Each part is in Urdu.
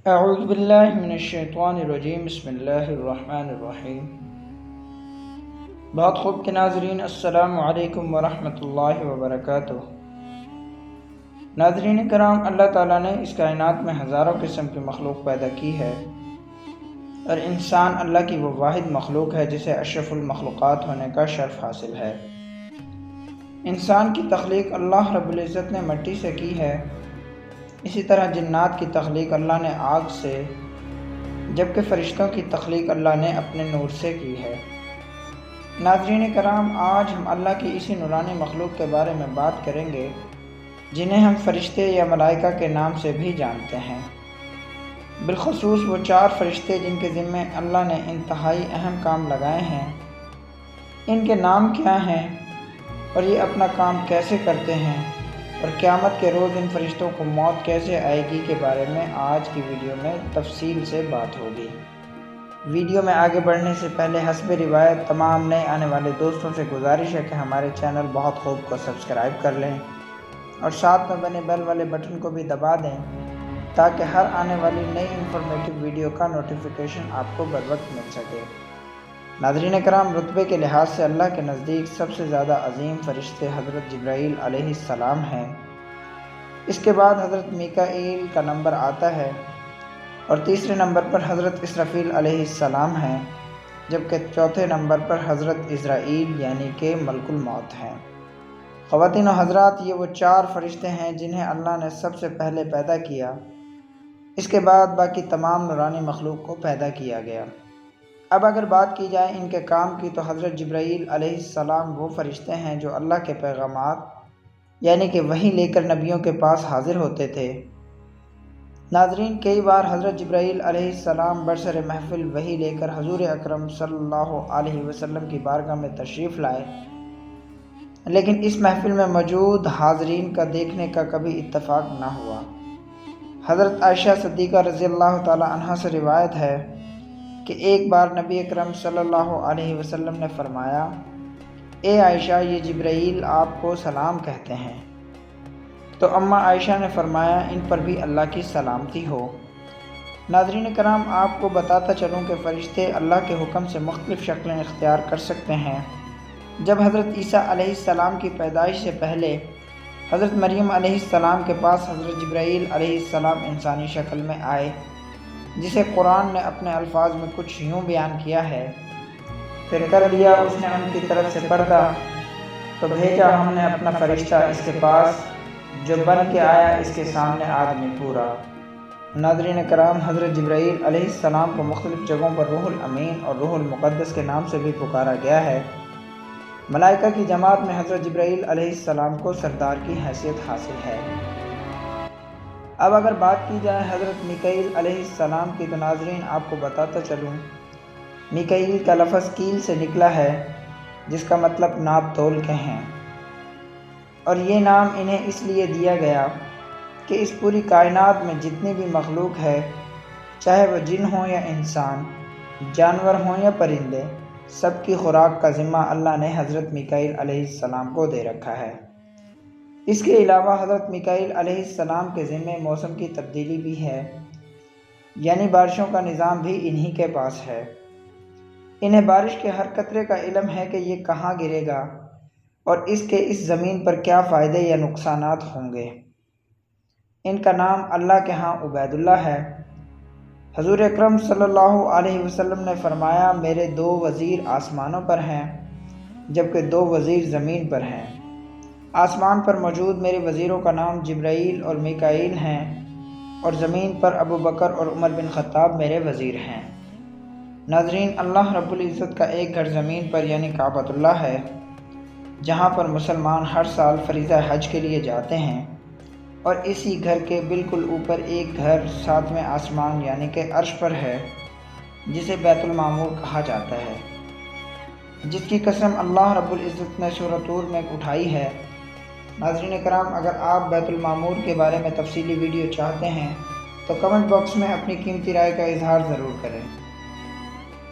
اعوذ باللہ من الشیطان الرجیم بسم اللہ الرحمن الرحیم۔ بہت خوب کے ناظرین، السلام علیکم ورحمۃ اللہ وبرکاتہ۔ ناظرین کرام، اللہ تعالیٰ نے اس کائنات میں ہزاروں قسم کی مخلوق پیدا کی ہے، اور انسان اللہ کی وہ واحد مخلوق ہے جسے اشرف المخلوقات ہونے کا شرف حاصل ہے۔ انسان کی تخلیق اللہ رب العزت نے مٹی سے کی ہے، اسی طرح جنات کی تخلیق اللہ نے آگ سے، جبکہ فرشتوں کی تخلیق اللہ نے اپنے نور سے کی ہے۔ ناظرین کرام، آج ہم اللہ کی اسی نورانی مخلوق کے بارے میں بات کریں گے جنہیں ہم فرشتے یا ملائکہ کے نام سے بھی جانتے ہیں، بالخصوص وہ 4 فرشتے جن کے ذمے اللہ نے انتہائی اہم کام لگائے ہیں۔ ان کے نام کیا ہیں اور یہ اپنا کام کیسے کرتے ہیں، اور قیامت کے روز ان فرشتوں کو موت کیسے آئے گی کے بارے میں آج کی ویڈیو میں تفصیل سے بات ہوگی۔ ویڈیو میں آگے بڑھنے سے پہلے حسب روایت تمام نئے آنے والے دوستوں سے گزارش ہے کہ ہمارے چینل بہت خوب کو سبسکرائب کر لیں اور ساتھ میں بنے بیل والے بٹن کو بھی دبا دیں تاکہ ہر آنے والی نئی انفارمیٹیو ویڈیو کا نوٹیفیکیشن آپ کو بروقت مل سکے۔ ناظرین کرام، رتبے کے لحاظ سے اللہ کے نزدیک سب سے زیادہ عظیم فرشتے حضرت جبرائیل علیہ السلام ہیں۔ اس کے بعد حضرت میکائیل کا نمبر آتا ہے اور تیسرے نمبر پر حضرت اسرافیل علیہ السلام ہیں، جبکہ چوتھے نمبر پر حضرت عزرائیل یعنی کہ ملک الموت ہیں۔ خواتین و حضرات، یہ وہ 4 فرشتے ہیں جنہیں اللہ نے سب سے پہلے پیدا کیا، اس کے بعد باقی تمام نورانی مخلوق کو پیدا کیا گیا۔ اب اگر بات کی جائے ان کے کام کی، تو حضرت جبرائیل علیہ السلام وہ فرشتے ہیں جو اللہ کے پیغامات یعنی کہ وحی لے کر نبیوں کے پاس حاضر ہوتے تھے۔ ناظرین، کئی بار حضرت جبرائیل علیہ السلام برسر محفل وحی لے کر حضور اکرم صلی اللہ علیہ وسلم کی بارگاہ میں تشریف لائے، لیکن اس محفل میں موجود حاضرین کا دیکھنے کا کبھی اتفاق نہ ہوا۔ حضرت عائشہ صدیقہ رضی اللہ تعالی عنہا سے روایت ہے کہ ایک بار نبی اکرم صلی اللہ علیہ وسلم نے فرمایا، اے عائشہ، یہ جبرائیل آپ کو سلام کہتے ہیں۔ تو اماں عائشہ نے فرمایا، ان پر بھی اللہ کی سلامتی ہو۔ ناظرین کرام، آپ کو بتاتا چلوں کہ فرشتے اللہ کے حکم سے مختلف شکلیں اختیار کر سکتے ہیں۔ جب حضرت عیسیٰ علیہ السلام کی پیدائش سے پہلے حضرت مریم علیہ السلام کے پاس حضرت جبرائیل علیہ السلام انسانی شکل میں آئے، جسے قرآن نے اپنے الفاظ میں کچھ یوں بیان کیا ہے، پھر کر لیا اس نے ان کی طرف سے پردہ، تو بھیجا ہم نے اپنا فرشتہ اس کے پاس، جو بن کے آیا اس کے سامنے آدمی پورا۔ ناظرین کرام، حضرت جبرائیل علیہ السلام کو مختلف جگہوں پر روح الامین اور روح المقدس کے نام سے بھی پکارا گیا ہے۔ ملائکہ کی جماعت میں حضرت جبرائیل علیہ السلام کو سردار کی حیثیت حاصل ہے۔ اب اگر بات کی جائے حضرت میکائیل علیہ السلام کی، تو ناظرین آپ کو بتاتا چلوں، میکائیل کا لفظ کیل سے نکلا ہے، جس کا مطلب ناپ تول کے ہیں، اور یہ نام انہیں اس لیے دیا گیا کہ اس پوری کائنات میں جتنی بھی مخلوق ہے، چاہے وہ جن ہوں یا انسان، جانور ہوں یا پرندے، سب کی خوراک کا ذمہ اللہ نے حضرت میکائیل علیہ السلام کو دے رکھا ہے۔ اس کے علاوہ حضرت میکائیل علیہ السلام کے ذمے موسم کی تبدیلی بھی ہے، یعنی بارشوں کا نظام بھی انہی کے پاس ہے۔ انہیں بارش کے ہر قطرے کا علم ہے کہ یہ کہاں گرے گا اور اس کے اس زمین پر کیا فائدے یا نقصانات ہوں گے۔ ان کا نام اللہ کے ہاں عبید اللہ ہے۔ حضور اکرم صلی اللہ علیہ وسلم نے فرمایا، میرے 2 وزیر آسمانوں پر ہیں، جبکہ 2 وزیر زمین پر ہیں۔ آسمان پر موجود میرے وزیروں کا نام جبرائیل اور میکائیل ہیں، اور زمین پر ابو بکر اور عمر بن خطاب میرے وزیر ہیں۔ ناظرین، اللہ رب العزت کا ایک گھر زمین پر یعنی کعبۃ اللہ ہے، جہاں پر مسلمان ہر سال فریضہ حج کے لیے جاتے ہیں، اور اسی گھر کے بالکل اوپر ایک گھر 7ویں آسمان یعنی کہ عرش پر ہے، جسے بیت المعمور کہا جاتا ہے، جس کی قسم اللہ رب العزت نے سورۃ طور میں اٹھائی ہے۔ ناظرین کرام، اگر آپ بیت المعمور کے بارے میں تفصیلی ویڈیو چاہتے ہیں تو کمنٹ باکس میں اپنی قیمتی رائے کا اظہار ضرور کریں۔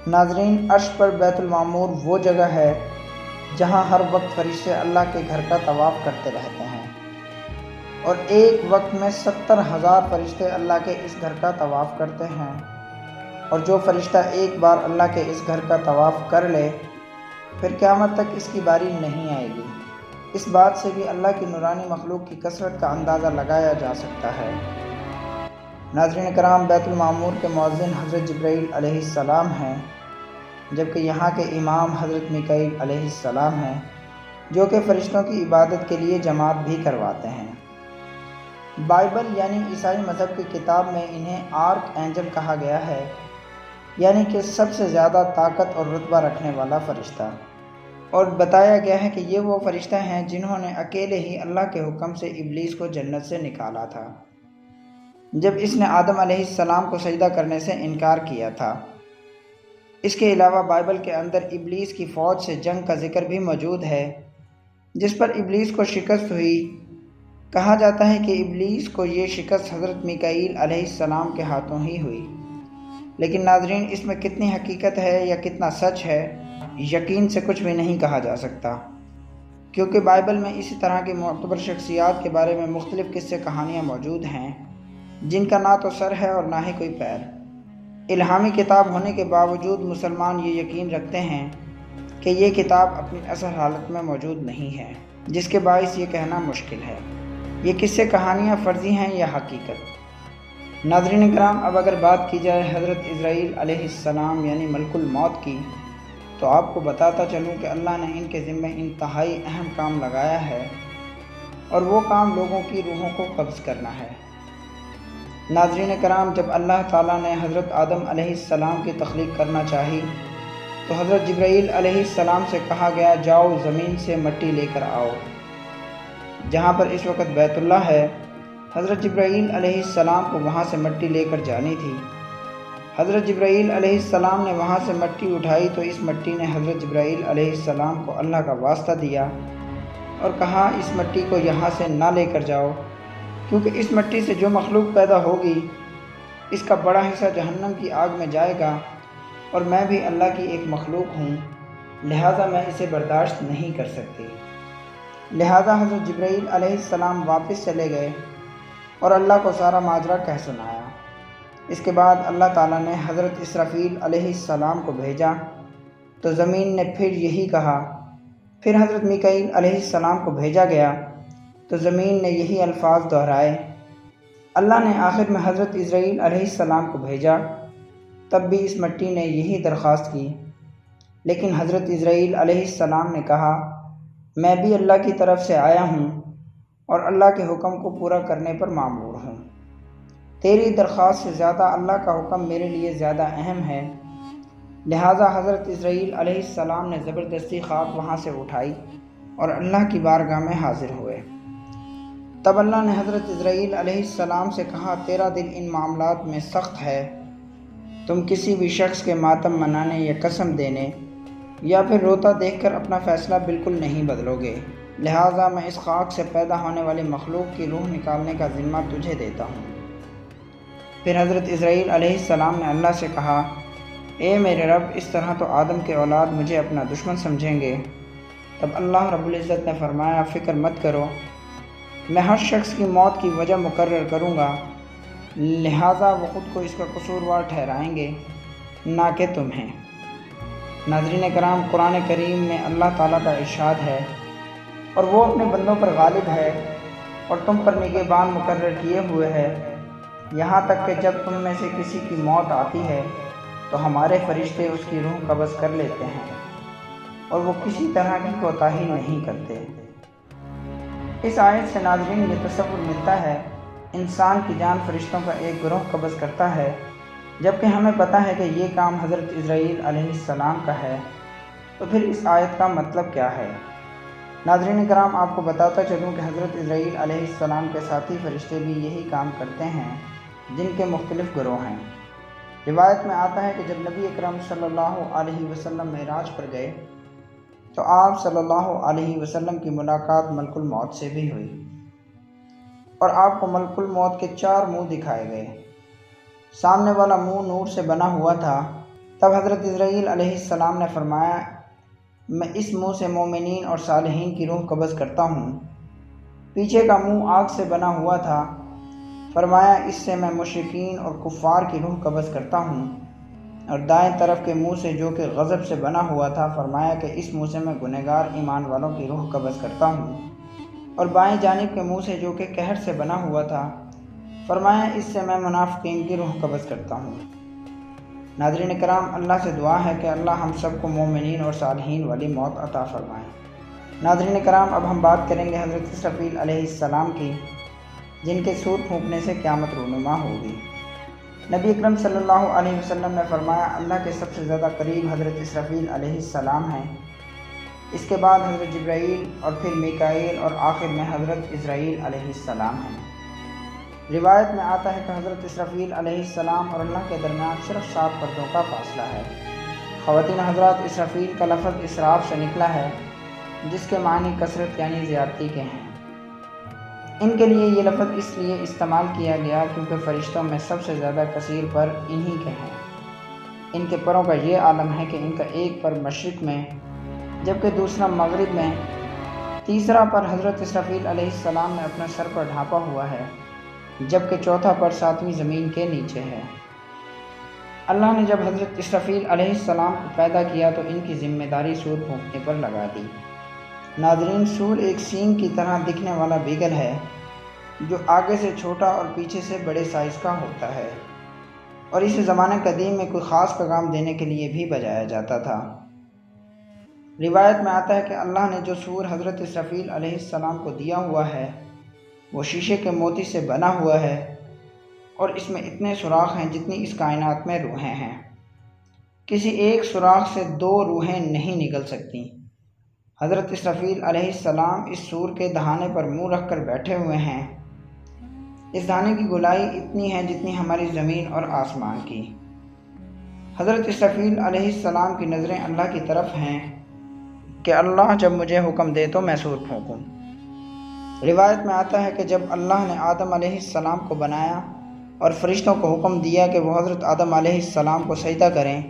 ناظرین، عرش پر بیت المعمور وہ جگہ ہے جہاں ہر وقت فرشتے اللہ کے گھر کا طواف کرتے رہتے ہیں، اور ایک وقت میں 70,000 فرشتے اللہ کے اس گھر کا طواف کرتے ہیں، اور جو فرشتہ ایک بار اللہ کے اس گھر کا طواف کر لے پھر قیامت تک اس کی باری نہیں آئے گی۔ اس بات سے بھی اللہ کی نورانی مخلوق کی کثرت کا اندازہ لگایا جا سکتا ہے۔ ناظرین کرام، بیت المعمور کے مؤذن حضرت جبرائیل علیہ السلام ہیں، جبکہ یہاں کے امام حضرت میکائیل علیہ السلام ہیں، جو کہ فرشتوں کی عبادت کے لیے جماعت بھی کرواتے ہیں۔ بائبل یعنی عیسائی مذہب کی کتاب میں انہیں آرک اینجل کہا گیا ہے، یعنی کہ سب سے زیادہ طاقت اور رتبہ رکھنے والا فرشتہ، اور بتایا گیا ہے کہ یہ وہ فرشتہ ہیں جنہوں نے اکیلے ہی اللہ کے حکم سے ابلیس کو جنت سے نکالا تھا، جب اس نے آدم علیہ السلام کو سجدہ کرنے سے انکار کیا تھا۔ اس کے علاوہ بائبل کے اندر ابلیس کی فوج سے جنگ کا ذکر بھی موجود ہے، جس پر ابلیس کو شکست ہوئی۔ کہا جاتا ہے کہ ابلیس کو یہ شکست حضرت میکائیل علیہ السلام کے ہاتھوں ہی ہوئی، لیکن ناظرین اس میں کتنی حقیقت ہے یا کتنا سچ ہے، یقین سے کچھ بھی نہیں کہا جا سکتا، کیونکہ بائبل میں اسی طرح کی معتبر شخصیات کے بارے میں مختلف قصے کہانیاں موجود ہیں، جن کا نہ تو سر ہے اور نہ ہی کوئی پیر۔ الہامی کتاب ہونے کے باوجود مسلمان یہ یقین رکھتے ہیں کہ یہ کتاب اپنی اصل حالت میں موجود نہیں ہے، جس کے باعث یہ کہنا مشکل ہے یہ قصے کہانیاں فرضی ہیں یا حقیقت۔ ناظرین کرام، اب اگر بات کی جائے حضرت عزرائیل علیہ السلام یعنی ملک الموت کی، تو آپ کو بتاتا چلوں کہ اللہ نے ان کے ذمہ انتہائی اہم کام لگایا ہے، اور وہ کام لوگوں کی روحوں کو قبض کرنا ہے۔ ناظرین کرام، جب اللہ تعالیٰ نے حضرت آدم علیہ السلام کی تخلیق کرنا چاہی تو حضرت جبرائیل علیہ السلام سے کہا گیا جاؤ زمین سے مٹی لے کر آؤ، جہاں پر اس وقت بیت اللہ ہے۔ حضرت جبرائیل علیہ السلام کو وہاں سے مٹی لے کر جانی تھی۔ حضرت جبرائیل علیہ السلام نے وہاں سے مٹی اٹھائی تو اس مٹی نے حضرت جبرائیل علیہ السلام کو اللہ کا واسطہ دیا اور کہا اس مٹی کو یہاں سے نہ لے کر جاؤ، کیونکہ اس مٹی سے جو مخلوق پیدا ہوگی اس کا بڑا حصہ جہنم کی آگ میں جائے گا، اور میں بھی اللہ کی ایک مخلوق ہوں، لہٰذا میں اسے برداشت نہیں کر سکتی۔ لہٰذا حضرت جبرائیل علیہ السلام واپس چلے گئے اور اللہ کو سارا ماجرا کہہ سنایا۔ اس کے بعد اللہ تعالیٰ نے حضرت اسرافیل علیہ السلام کو بھیجا تو زمین نے پھر یہی کہا۔ پھر حضرت میکائیل علیہ السلام کو بھیجا گیا تو زمین نے یہی الفاظ دہرائے۔ اللہ نے آخر میں حضرت عزرائیل علیہ السلام کو بھیجا، تب بھی اس مٹی نے یہی درخواست کی، لیکن حضرت عزرائیل علیہ السلام نے کہا میں بھی اللہ کی طرف سے آیا ہوں اور اللہ کے حکم کو پورا کرنے پر مامور ہوں۔ تیری درخواست سے زیادہ اللہ کا حکم میرے لیے زیادہ اہم ہے۔ لہٰذا حضرت عزرائیل علیہ السلام نے زبردستی خاک وہاں سے اٹھائی اور اللہ کی بارگاہ میں حاضر ہوئے۔ تب اللہ نے حضرت عزرائیل علیہ السلام سے کہا تیرا دل ان معاملات میں سخت ہے، تم کسی بھی شخص کے ماتم منانے یا قسم دینے یا پھر روتا دیکھ کر اپنا فیصلہ بالکل نہیں بدلو گے، لہٰذا میں اس خاک سے پیدا ہونے والی مخلوق کی روح نکالنے کا ذمہ تجھے دیتا ہوں۔ پھر حضرت عزرائیل علیہ السلام نے اللہ سے کہا اے میرے رب، اس طرح تو آدم کے اولاد مجھے اپنا دشمن سمجھیں گے۔ تب اللہ رب العزت نے فرمایا فکر مت کرو، میں ہر شخص کی موت کی وجہ مقرر کروں گا، لہٰذا وہ خود کو اس کا قصوروار ٹھہرائیں گے، نہ کہ تمہیں۔ ناظرین کرام، قرآن کریم میں اللہ تعالیٰ کا ارشاد ہے اور وہ اپنے بندوں پر غالب ہے اور تم پر نگہبان مقرر کیے ہوئے ہے، یہاں تک کہ جب تم میں سے کسی کی موت آتی ہے تو ہمارے فرشتے اس کی روح قبض کر لیتے ہیں اور وہ کسی طرح کی کوتاہی نہیں کرتے۔ اس آیت سے ناظرین یہ تصور ملتا ہے انسان کی جان فرشتوں کا ایک گروہ قبض کرتا ہے، جبکہ ہمیں پتہ ہے کہ یہ کام حضرت عزرائیل علیہ السلام کا ہے، تو پھر اس آیت کا مطلب کیا ہے؟ ناظرین کرام، آپ کو بتاتا چلوں کہ حضرت عزرائیل علیہ السلام کے ساتھی فرشتے بھی یہی کام کرتے ہیں، جن کے مختلف گروہ ہیں۔ روایت میں آتا ہے کہ جب نبی اکرم صلی اللہ علیہ وسلم معراج پر گئے تو آپ صلی اللہ علیہ وسلم کی ملاقات ملک الموت سے بھی ہوئی، اور آپ کو ملک الموت کے 4 منہ دکھائے گئے۔ سامنے والا منہ نور سے بنا ہوا تھا۔ تب حضرت عزرائیل علیہ السلام نے فرمایا میں اس منہ سے مومنین اور صالحین کی روح قبض کرتا ہوں، پیچھے کا منہ آگ سے بنا ہوا تھا۔ فرمایا اس سے میں مشرکین اور کفار کی روح قبض کرتا ہوں، اور دائیں طرف کے منہ سے جو کہ غضب سے بنا ہوا تھا، فرمایا کہ اس منہ سے میں گنہگار ایمان والوں کی روح قبض کرتا ہوں، اور بائیں جانب کے منہ سے جو کہ قہر سے بنا ہوا تھا، فرمایا اس سے میں منافقین کی روح قبض کرتا ہوں۔ ناظرین کرام، اللہ سے دعا ہے کہ اللہ ہم سب کو مومنین اور صالحین والی موت عطا فرمائے۔ ناظرین کرام، اب ہم بات کریں گے حضرت اسرافیل علیہ السلام کی، جن کے سور پھونکنے سے قیامت رونما ہوگی۔ نبی اکرم صلی اللہ علیہ وسلم نے فرمایا اللہ کے سب سے زیادہ قریب حضرت اسرافیل علیہ السلام ہیں، اس کے بعد حضرت جبرائیل اور پھر میکائیل اور آخر میں حضرت عزرائیل علیہ السلام ہیں۔ روایت میں آتا ہے کہ حضرت اسرافیل علیہ السلام اور اللہ کے درمیان صرف 7 پردوں کا فاصلہ ہے۔ خواتین حضرات، اسرافیل کا لفظ اسراف سے نکلا ہے، جس کے معنی کثرت یعنی زیادتی کے ہیں۔ ان کے لیے یہ لفظ اس لیے استعمال کیا گیا کیونکہ فرشتوں میں سب سے زیادہ کثیر پر انہی کے ہیں۔ ان کے پروں کا یہ عالم ہے کہ ان کا ایک پر مشرق میں، جبکہ دوسرا مغرب میں، تیسرا پر حضرت اسرافیل علیہ السلام نے اپنے سر پر ڈھانپا ہوا ہے، جبکہ چوتھا پر 7ویں زمین کے نیچے ہے۔ اللہ نے جب حضرت اسرافیل علیہ السلام کو پیدا کیا تو ان کی ذمہ داری سور پھونکنے پر لگا دی۔ ناظرین، سور ایک سینگ کی طرح دکھنے والا بیگل ہے، جو آگے سے چھوٹا اور پیچھے سے بڑے سائز کا ہوتا ہے، اور اسے زمانہ قدیم میں کوئی خاص پیغام دینے کے لیے بھی بجایا جاتا تھا۔ روایت میں آتا ہے کہ اللہ نے جو سور حضرت اسرافیل علیہ السلام کو دیا ہوا ہے وہ شیشے کے موتی سے بنا ہوا ہے، اور اس میں اتنے سوراخ ہیں جتنی اس کائنات میں روحیں ہیں۔ کسی ایک سوراخ سے 2 روحیں نہیں نکل سکتی۔ حضرت اسرافیل علیہ السلام اس سور کے دہانے پر منہ رکھ کر بیٹھے ہوئے ہیں۔ اس دہانے کی گولائی اتنی ہے جتنی ہماری زمین اور آسمان کی۔ حضرت اسرافیل علیہ السلام کی نظریں اللہ کی طرف ہیں کہ اللہ جب مجھے حکم دے تو میں سور پھونکوں۔ روایت میں آتا ہے کہ جب اللہ نے آدم علیہ السلام کو بنایا اور فرشتوں کو حکم دیا کہ وہ حضرت آدم علیہ السلام کو سجدہ کریں،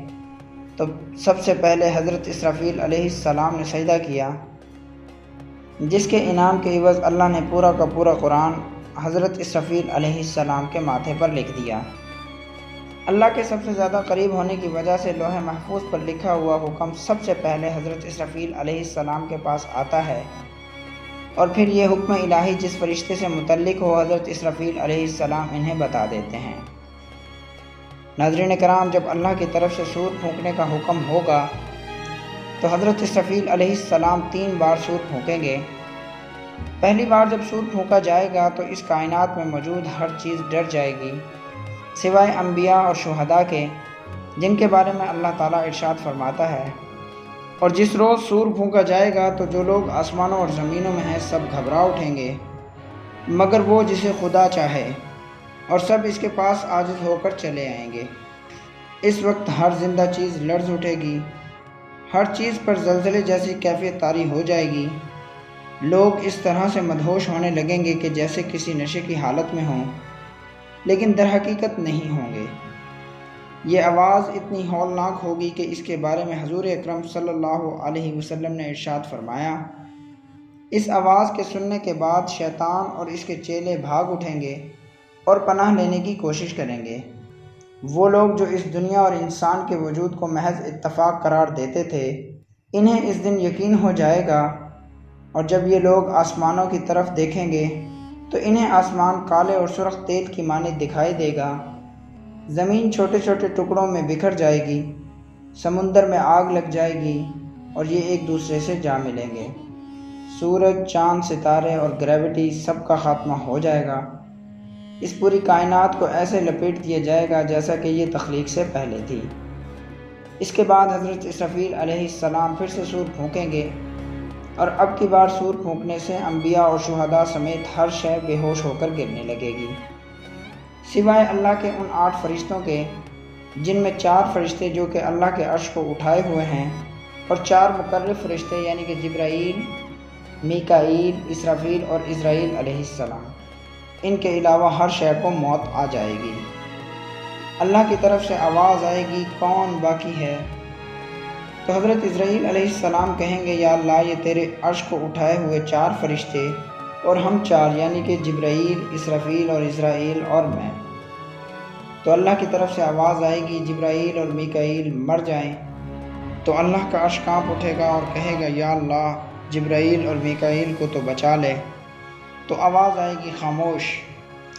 تو سب سے پہلے حضرت اسرافیل علیہ السلام نے سجدہ کیا، جس کے انعام کے عوض اللہ نے پورا کا پورا قرآن حضرت اسرافیل علیہ السلام کے ماتھے پر لکھ دیا۔ اللہ کے سب سے زیادہ قریب ہونے کی وجہ سے لوح محفوظ پر لکھا ہوا حکم سب سے پہلے حضرت اسرافیل علیہ السلام کے پاس آتا ہے، اور پھر یہ حکم الہی جس فرشتے سے متعلق ہو حضرت اسرافیل علیہ السلام انہیں بتا دیتے ہیں۔ ناظرین کرام، جب اللہ کی طرف سے سور پھونکنے کا حکم ہوگا تو حضرت اسرافیل علیہ السلام 3 بار سور پھونکیں گے۔ پہلی بار جب سور پھونکا جائے گا تو اس کائنات میں موجود ہر چیز ڈر جائے گی، سوائے انبیاء اور شہداء کے، جن کے بارے میں اللہ تعالیٰ ارشاد فرماتا ہے، اور جس روز سور پھونکا جائے گا تو جو لوگ آسمانوں اور زمینوں میں ہیں سب گھبرا اٹھیں گے، مگر وہ جسے خدا چاہے، اور سب اس کے پاس عاجز ہو کر چلے آئیں گے۔ اس وقت ہر زندہ چیز لرز اٹھے گی، ہر چیز پر زلزلے جیسی کیفیت طاری ہو جائے گی۔ لوگ اس طرح سے مدہوش ہونے لگیں گے کہ جیسے کسی نشے کی حالت میں ہوں، لیکن در حقیقت نہیں ہوں گے۔ یہ آواز اتنی ہولناک ہوگی کہ اس کے بارے میں حضور اکرم صلی اللہ علیہ وسلم نے ارشاد فرمایا، اس آواز کے سننے کے بعد شیطان اور اس کے چیلے بھاگ اٹھیں گے اور پناہ لینے کی کوشش کریں گے۔ وہ لوگ جو اس دنیا اور انسان کے وجود کو محض اتفاق قرار دیتے تھے، انہیں اس دن یقین ہو جائے گا، اور جب یہ لوگ آسمانوں کی طرف دیکھیں گے تو انہیں آسمان کالے اور سرخ تیل کی مانند دکھائی دے گا، زمین چھوٹے چھوٹے ٹکڑوں میں بکھر جائے گی، سمندر میں آگ لگ جائے گی، اور یہ ایک دوسرے سے جا ملیں گے۔ سورج، چاند، ستارے اور گریوٹی سب کا خاتمہ ہو جائے گا۔ اس پوری کائنات کو ایسے لپیٹ دیا جائے گا جیسا کہ یہ تخلیق سے پہلے تھی۔ اس کے بعد حضرت اسرافیل علیہ السلام پھر سے سور پھونکیں گے، اور اب کی بار سور پھونکنے سے انبیاء اور شہداء سمیت ہر شے بے ہوش ہو کر گرنے لگے گی، سوائے اللہ کے ان 8 فرشتوں کے، جن میں 4 فرشتے جو کہ اللہ کے عرش کو اٹھائے ہوئے ہیں، اور 4 مقرب فرشتے یعنی کہ جبرائیل، میکائیل، اسرافیل اور عزرائیل علیہ السلام۔ ان کے علاوہ ہر شے کو موت آ جائے گی۔ اللہ کی طرف سے آواز آئے گی، کون باقی ہے؟ تو حضرت عزرائیل علیہ السلام کہیں گے، یا اللہ، یہ تیرے عرش کو اٹھائے ہوئے 4 فرشتے اور ہم چار یعنی کہ جبرائیل، اسرافیل اور اسرائیل اور میں۔ تو اللہ کی طرف سے آواز آئے گی جبرائیل اور میکائیل مر جائیں، تو اللہ کا عرش کانپ اٹھے گا اور کہے گا یا اللہ جبرائیل اور میکائیل کو تو بچا لے۔ تو آواز آئے گی خاموش،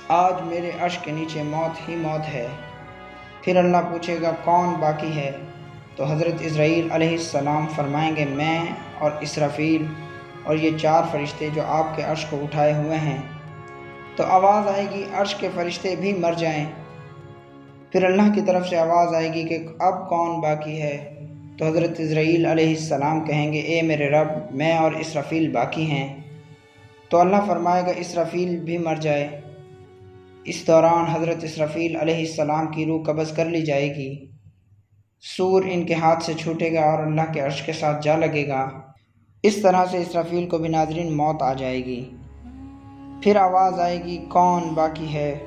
آج میرے عرش کے نیچے موت ہی موت ہے۔ پھر اللہ پوچھے گا کون باقی ہے؟ تو حضرت اسرائیل علیہ السلام فرمائیں گے میں اور اسرافیل اور یہ چار فرشتے جو آپ کے عرش کو اٹھائے ہوئے ہیں۔ تو آواز آئے گی عرش کے فرشتے بھی مر جائیں۔ پھر اللہ کی طرف سے آواز آئے گی کہ اب کون باقی ہے؟ تو حضرت اسرائیل علیہ السلام کہیں گے اے میرے رب میں اور اسرافیل باقی ہیں۔ تو اللہ فرمائے گا اسرافیل بھی مر جائے۔ اس دوران حضرت اسرافیل علیہ السلام کی روح قبض کر لی جائے گی، سور ان کے ہاتھ سے چھوٹے گا اور اللہ کے عرش کے ساتھ جا لگے گا۔ اس طرح سے اسرافیل کو بھی ناظرین موت آ جائے گی۔ پھر آواز آئے گی کون باقی ہے؟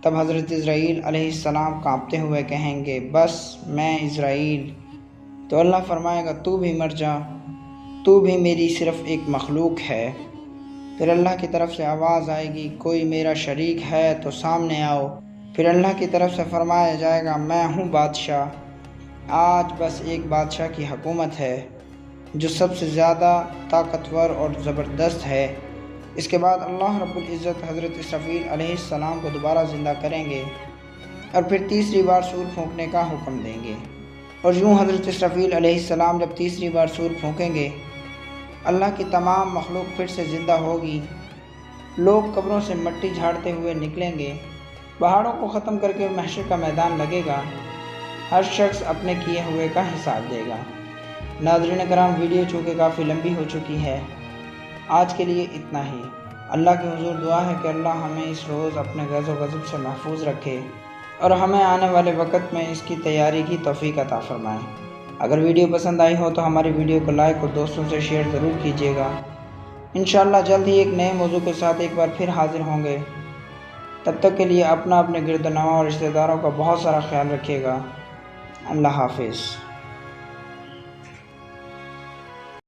تب حضرت اسرائیل علیہ السلام کانپتے ہوئے کہیں گے بس میں اسرائیل۔ تو اللہ فرمائے گا تو بھی مر جا، تو بھی میری صرف ایک مخلوق ہے۔ پھر اللہ کی طرف سے آواز آئے گی کوئی میرا شریک ہے تو سامنے آؤ۔ پھر اللہ کی طرف سے فرمایا جائے گا میں ہوں بادشاہ، آج بس ایک بادشاہ کی حکومت ہے جو سب سے زیادہ طاقتور اور زبردست ہے۔ اس کے بعد اللہ رب العزت حضرت اسرافیل علیہ السلام کو دوبارہ زندہ کریں گے اور پھر تیسری بار سور پھونکنے کا حکم دیں گے۔ اور یوں حضرت اسرافیل علیہ السلام جب تیسری بار سور پھونکیں گے اللہ کی تمام مخلوق پھر سے زندہ ہوگی، لوگ قبروں سے مٹی جھاڑتے ہوئے نکلیں گے، پہاڑوں کو ختم کر کے محشر کا میدان لگے گا، ہر شخص اپنے کیے ہوئے کا حساب دے گا۔ ناظرین کرام ویڈیو چونکہ کافی لمبی ہو چکی ہے، آج کے لیے اتنا ہی۔ اللہ کے حضور دعا ہے کہ اللہ ہمیں اس روز اپنے غیظ و غضب سے محفوظ رکھے اور ہمیں آنے والے وقت میں اس کی تیاری کی توفیق عطا فرمائے۔ اگر ویڈیو پسند آئی ہو تو ہماری ویڈیو کو لائک اور دوستوں سے شیئر ضرور کیجیے گا۔ انشاءاللہ جلد ہی ایک نئے موضوع کے ساتھ ایک بار پھر حاضر ہوں گے۔ تب تک کے لیے اپنا اپنے گرد و نواح اور رشتہ داروں کا بہت سارا خیال رکھیے گا۔ اللہ حافظ۔